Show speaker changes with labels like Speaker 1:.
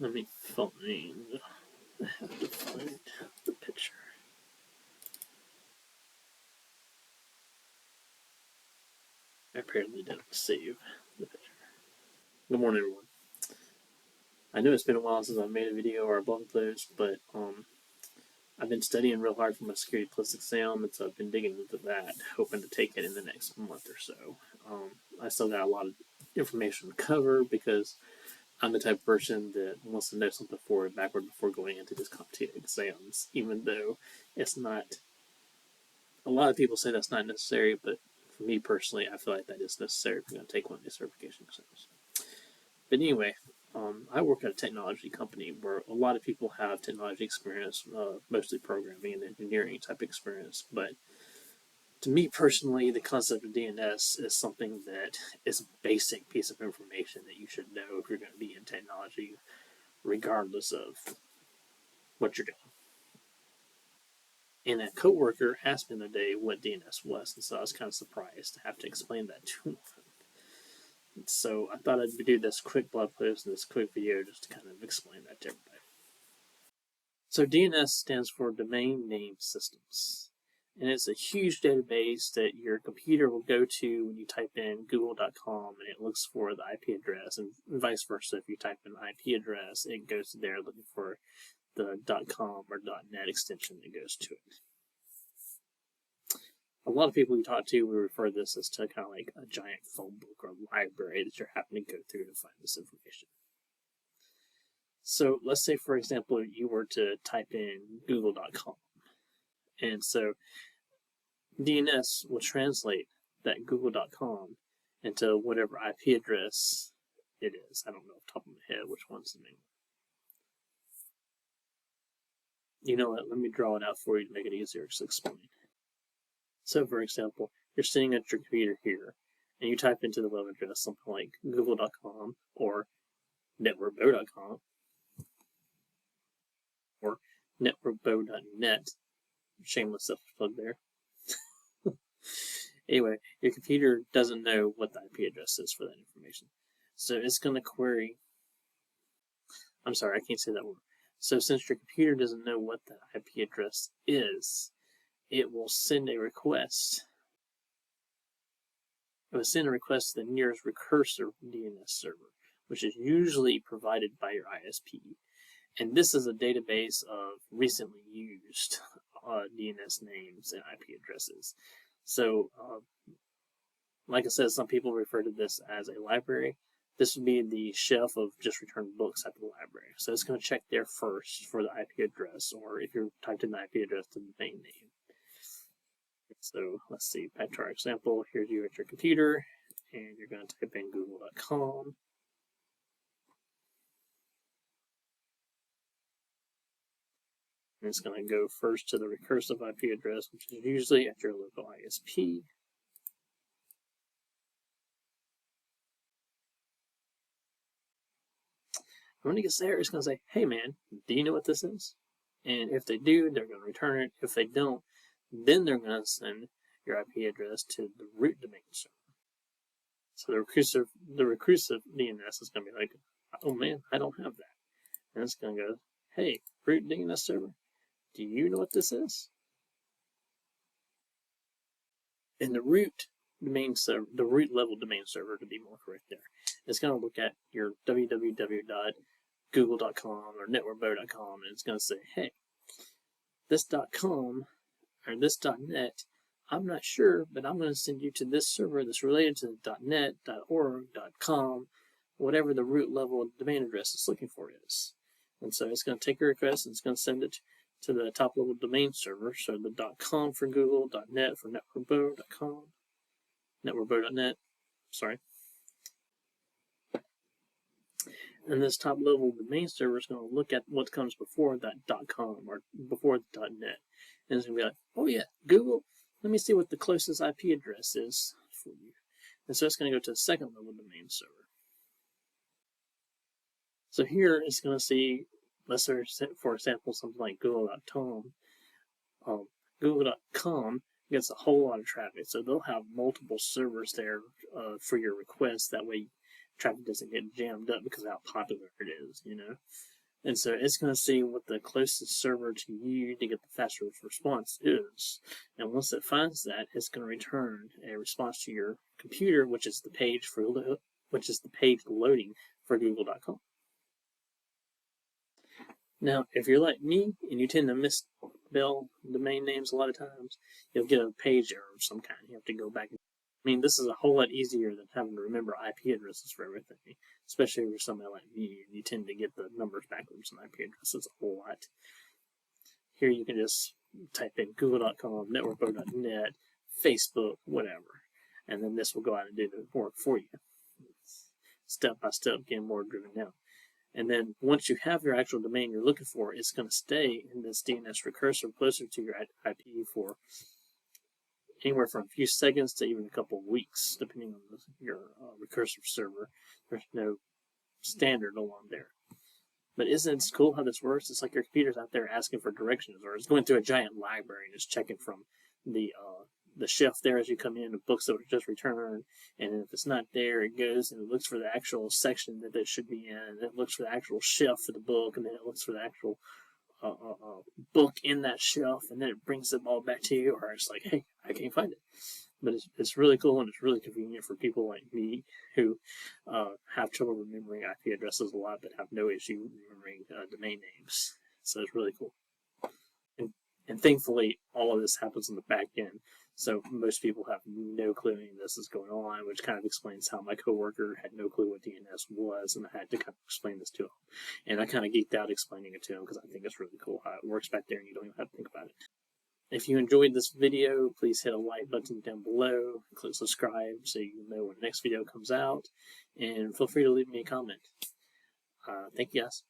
Speaker 1: Let me find. I have to find the picture. I apparently didn't save the picture. Good morning, everyone. I know it's been a while since I made a video or a blog post, but I've been studying real hard for my Security Plus exam, and so I've been digging into that, hoping to take it in the next month or so. I still got a lot of information to cover because I'm the type of person that wants to know something forward and backward before going into these competitive exams, even though it's not. A lot of people say that's not necessary, but for me personally, I feel like that is necessary if you're going to take one of these certification exams. But anyway, I work at a technology company where a lot of people have technology experience, mostly programming and engineering type experience. But to me personally, the concept of DNS is something that is a basic piece of information that you should know if you're going to be in technology, regardless of what you're doing. And a coworker asked me the other day what DNS was, and so I was kind of surprised to have to explain that to him. So I thought I'd do this quick blog post and this quick video just to kind of explain that to everybody. So DNS stands for Domain Name Systems. And it's a huge database that your computer will go to when you type in google.com, and it looks for the IP address, and vice versa. If you type in IP address, it goes to there looking for the .com or .net extension that goes to it. A lot of people we talk to, we refer to this as to kind of like a giant phone book or library that you're having to go through to find this information. So let's say, for example, you were to type in google.com. And so DNS will translate that google.com into whatever IP address it is. I don't know off the top of my head which one's the name. You know what? Let me draw it out for you to make it easier to explain. So, for example, you're sitting at your computer here, and you type into the web address something like google.com or networkbo.com or networkbo.net. Shameless self-plug there. Anyway, your computer doesn't know what the IP address is for that information. So it's going to query. I'm sorry, I can't say that word. So since your computer doesn't know what the IP address is, it will send a request. It will send a request to the nearest recursor DNS server, which is usually provided by your ISP. And this is a database of recently used DNS names and IP addresses. So, like I said, some people refer to this as a library. This would be the shelf of just returned books at the library. So it's going to check there first for the IP address, or if you're typed in the IP address, the domain name. So let's see, back to our example. Here's you at your computer, and you're going to type in google.com. And it's going to go first to the recursive IP address, which is usually at your local ISP. When it gets there, it's going to say, hey man, do you know what this is? And if they do, they're going to return it. If they don't, then they're going to send your IP address to the root domain server. So the recursive DNS is going to be like, oh man, I don't have that. And it's going to go, hey, root DNS server, do you know what this is? And the root domain server, the root level domain server to be more correct there, is going to look at your www.google.com or networkbo.com, and it's going to say, hey, this .com or this .net, I'm not sure, but I'm going to send you to this server that's related to the .net, .org, .com, whatever the root level domain address it's looking for is. And so it's going to take your request and it's going to send it to the top level domain server. So the .com for Google, .net for networkbo.com, networkbo.net, sorry. And this top level domain server is going to look at what comes before that .com or before the .net. And it's going to be like, oh yeah, Google, let me see what the closest IP address is for you. And so it's going to go to the second level domain server. So here it's going to see, let's say, for example, something like google.com. Google.com gets a whole lot of traffic. So they'll have multiple servers there for your request. That way traffic doesn't get jammed up because of how popular it is, you know. And so it's going to see what the closest server to you to get the fastest response is. And once it finds that, it's going to return a response to your computer, which is the page loading for Google.com. Now, if you're like me and you tend to misspell domain names a lot of times, you'll get a page error of some kind. You have to go back. I mean, this is a whole lot easier than having to remember IP addresses for everything, especially if you're somebody like me and you tend to get the numbers backwards in IP addresses a whole lot. Here you can just type in google.com, networkbo.net, Facebook, whatever, and then this will go out and do the work for you. Step by step, getting more driven down. And then once you have your actual domain you're looking for, it's going to stay in this DNS recursor closer to your IP for anywhere from a few seconds to even a couple of weeks, depending on your recursive server. There's no standard along there. But isn't it cool how this works? It's like your computer's out there asking for directions, or it's going through a giant library and it's checking from the shelf there as you come in of books that were just returned, and if it's not there, it goes and it looks for the actual section that it should be in, and it looks for the actual shelf for the book, and then it looks for the actual book in that shelf, and then it brings them all back to you, or it's like, hey, I can't find it. But it's really cool, and it's really convenient for people like me who have trouble remembering IP addresses a lot, but have no issue remembering domain names. So it's really cool. And thankfully, all of this happens in the back end. So most people have no clue any of this is going on, which kind of explains how my coworker had no clue what DNS was, and I had to kind of explain this to him. And I kind of geeked out explaining it to him because I think it's really cool how it works back there and you don't even have to think about it. If you enjoyed this video, please hit a like button down below, click subscribe so you know when the next video comes out, and feel free to leave me a comment. Thank you guys.